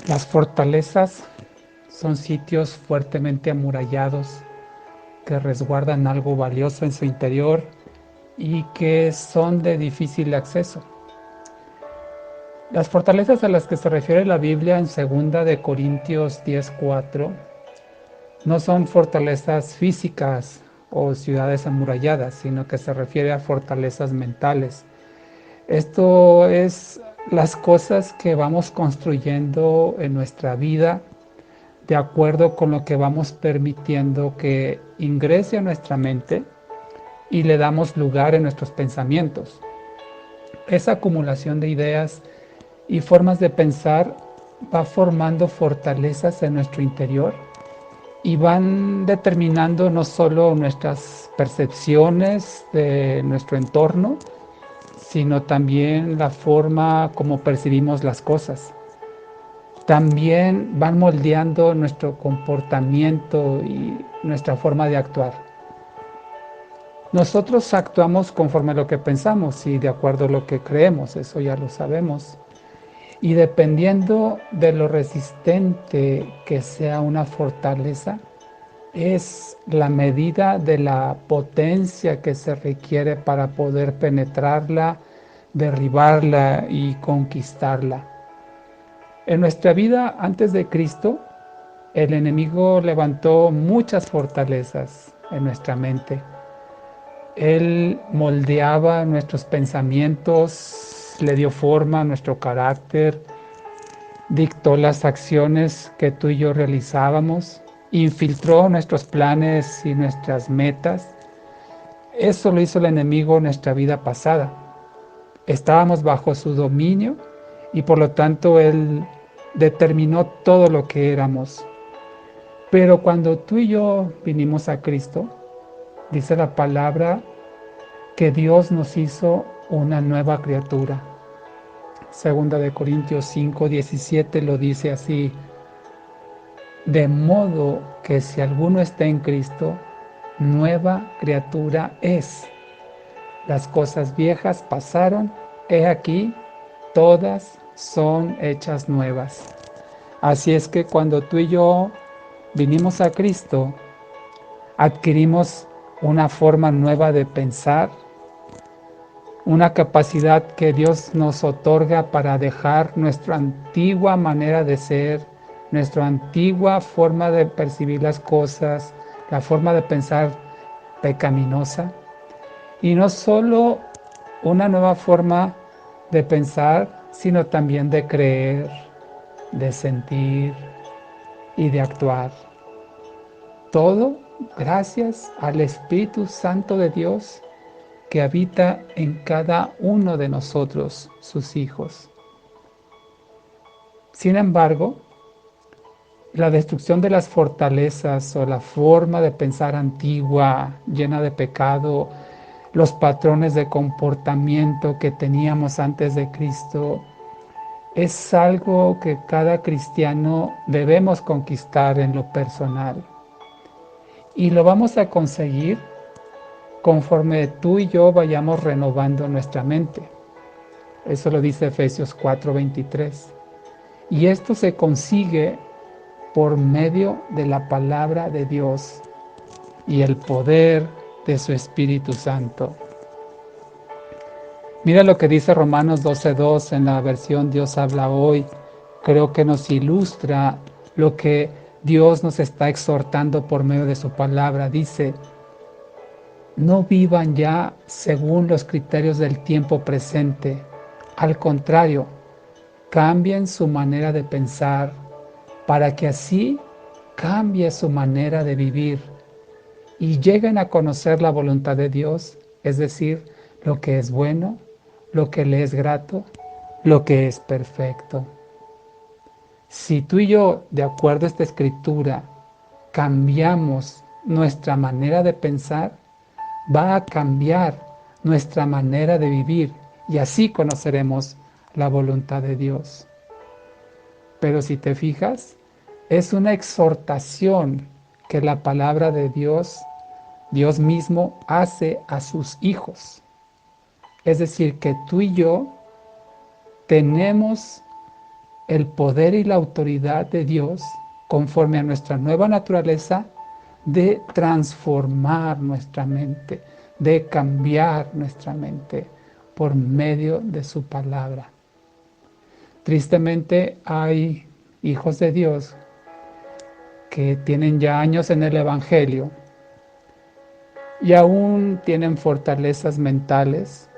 Las fortalezas son sitios fuertemente amurallados que resguardan algo valioso en su interior y que son de difícil acceso. Las fortalezas a las que se refiere la Biblia en 2 de Corintios 10:4 no son fortalezas físicas o ciudades amuralladas, sino que se refiere a fortalezas mentales. Esto es las cosas que vamos construyendo en nuestra vida de acuerdo con lo que vamos permitiendo que ingrese a nuestra mente y le damos lugar en nuestros pensamientos. Esa acumulación de ideas y formas de pensar va formando fortalezas en nuestro interior y van determinando no solo nuestras percepciones de nuestro entorno, sino también la forma como percibimos las cosas. También van moldeando nuestro comportamiento y nuestra forma de actuar. Nosotros actuamos conforme a lo que pensamos y de acuerdo a lo que creemos, eso ya lo sabemos. Y dependiendo de lo resistente que sea una fortaleza, es la medida de la potencia que se requiere para poder penetrarla, derribarla y conquistarla. En nuestra vida antes de Cristo, el enemigo levantó muchas fortalezas en nuestra mente. Él moldeaba nuestros pensamientos, le dio forma a nuestro carácter, dictó las acciones que tú y yo realizábamos, infiltró nuestros planes y nuestras metas. Eso lo hizo el enemigo en nuestra vida pasada. Estábamos bajo su dominio y por lo tanto él determinó todo lo que éramos. Pero cuando tú y yo vinimos a Cristo, dice la palabra que Dios nos hizo una nueva criatura. 2 de Corintios 5:17 lo dice así: de modo que si alguno está en Cristo, nueva criatura es. Las cosas viejas pasaron, he aquí, todas son hechas nuevas. Así es que cuando tú y yo vinimos a Cristo, adquirimos una forma nueva de pensar, una capacidad que Dios nos otorga para dejar nuestra antigua manera de ser, nuestra antigua forma de percibir las cosas, la forma de pensar pecaminosa, y no solo una nueva forma de pensar, sino también de creer, de sentir y de actuar. Todo gracias al Espíritu Santo de Dios que habita en cada uno de nosotros, sus hijos. Sin embargo, la destrucción de las fortalezas o la forma de pensar antigua, llena de pecado, los patrones de comportamiento que teníamos antes de Cristo, es algo que cada cristiano debemos conquistar en lo personal. Y lo vamos a conseguir conforme tú y yo vayamos renovando nuestra mente. Eso lo dice Efesios 4:23. Y esto se consigue por medio de la palabra de Dios y el poder de su Espíritu Santo. Mira lo que dice Romanos 12:2 en la versión Dios habla hoy. Creo que nos ilustra lo que Dios nos está exhortando por medio de su palabra. Dice: no vivan ya según los criterios del tiempo presente. Al contrario, cambien su manera de pensar para que así cambie su manera de vivir y lleguen a conocer la voluntad de Dios, es decir, lo que es bueno, lo que le es grato, lo que es perfecto. Si tú y yo, de acuerdo a esta escritura, cambiamos nuestra manera de pensar, va a cambiar nuestra manera de vivir y así conoceremos la voluntad de Dios. Pero si te fijas, es una exhortación que la palabra de Dios, Dios mismo, hace a sus hijos. Es decir, que tú y yo tenemos el poder y la autoridad de Dios conforme a nuestra nueva naturaleza de transformar nuestra mente, de cambiar nuestra mente por medio de su palabra. Tristemente hay hijos de Dios que tienen ya años en el Evangelio y aún tienen fortalezas mentales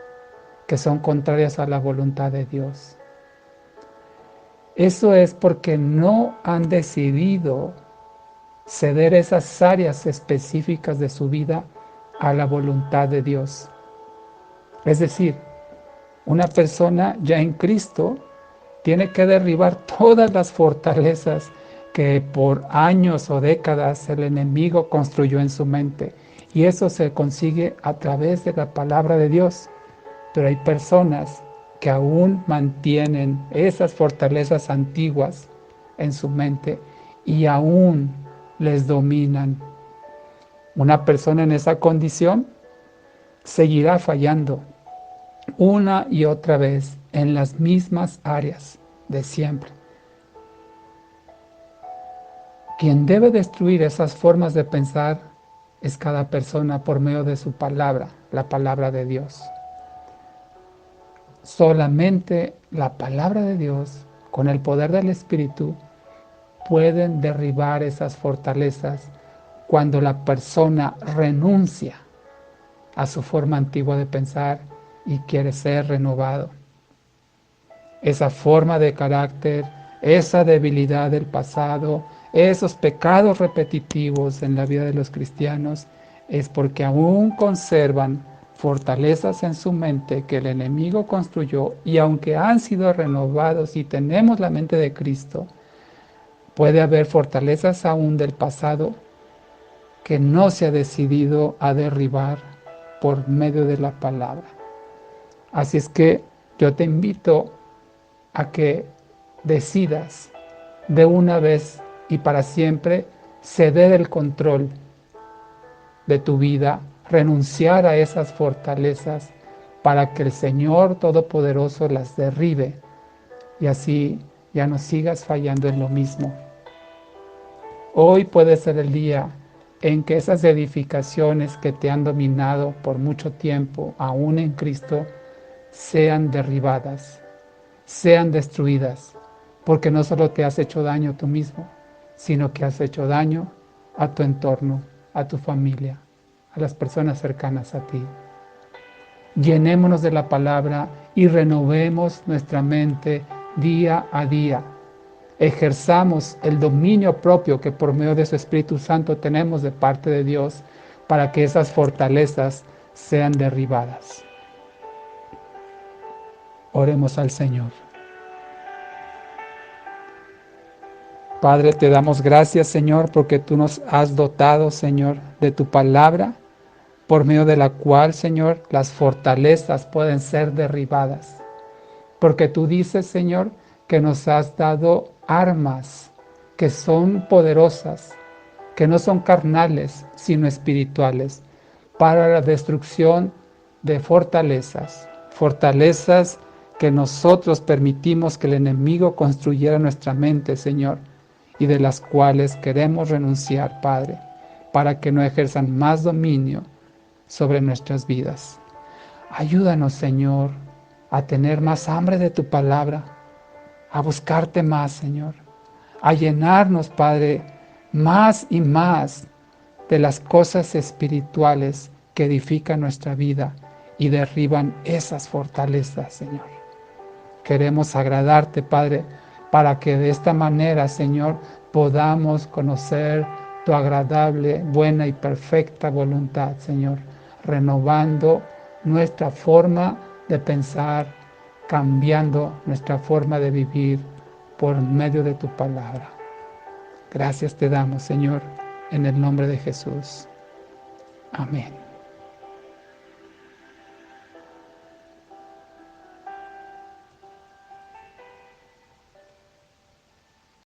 que son contrarias a la voluntad de Dios. Eso es porque no han decidido ceder esas áreas específicas de su vida a la voluntad de Dios. Es decir, una persona ya en Cristo tiene que derribar todas las fortalezas que por años o décadas el enemigo construyó en su mente. Y eso se consigue a través de la palabra de Dios. Pero hay personas que aún mantienen esas fortalezas antiguas en su mente y aún les dominan. Una persona en esa condición seguirá fallando una y otra vez en las mismas áreas de siempre. Quien debe destruir esas formas de pensar es cada persona por medio de su palabra, la palabra de Dios. Solamente la palabra de Dios, con el poder del Espíritu, pueden derribar esas fortalezas cuando la persona renuncia a su forma antigua de pensar y quiere ser renovado. Esa forma de carácter, esa debilidad del pasado, esos pecados repetitivos en la vida de los cristianos, es porque aún conservan fortalezas en su mente que el enemigo construyó, y aunque han sido renovados y tenemos la mente de Cristo, puede haber fortalezas aún del pasado que no se ha decidido a derribar por medio de la palabra. Así es que yo te invito a que decidas de una vez y para siempre ceder el control de tu vida, renunciar a esas fortalezas para que el Señor Todopoderoso las derribe y así ya no sigas fallando en lo mismo. Hoy puede ser el día en que esas edificaciones que te han dominado por mucho tiempo, aún en Cristo, sean derribadas, sean destruidas, porque no solo te has hecho daño tú mismo, sino que has hecho daño a tu entorno, a tu familia, a las personas cercanas a ti. Llenémonos de la palabra y renovemos nuestra mente día a día. Ejerzamos el dominio propio que por medio de su Espíritu Santo tenemos de parte de Dios para que esas fortalezas sean derribadas. Oremos al Señor. Padre, te damos gracias, Señor, porque tú nos has dotado, Señor, de tu palabra, por medio de la cual, Señor, las fortalezas pueden ser derribadas. Porque tú dices, Señor, que nos has dado armas que son poderosas, que no son carnales, sino espirituales, para la destrucción de fortalezas, fortalezas que nosotros permitimos que el enemigo construyera nuestra mente, Señor, y de las cuales queremos renunciar, Padre, para que no ejerzan más dominio sobre nuestras vidas. Ayúdanos, Señor, a tener más hambre de tu palabra, a buscarte más, Señor, a llenarnos, Padre, más y más de las cosas espirituales que edifican nuestra vida y derriban esas fortalezas, Señor. Queremos agradarte, Padre, para que de esta manera, Señor, podamos conocer tu agradable, buena y perfecta voluntad, Señor, renovando nuestra forma de pensar, cambiando nuestra forma de vivir por medio de tu palabra. Gracias te damos, Señor, en el nombre de Jesús. Amén.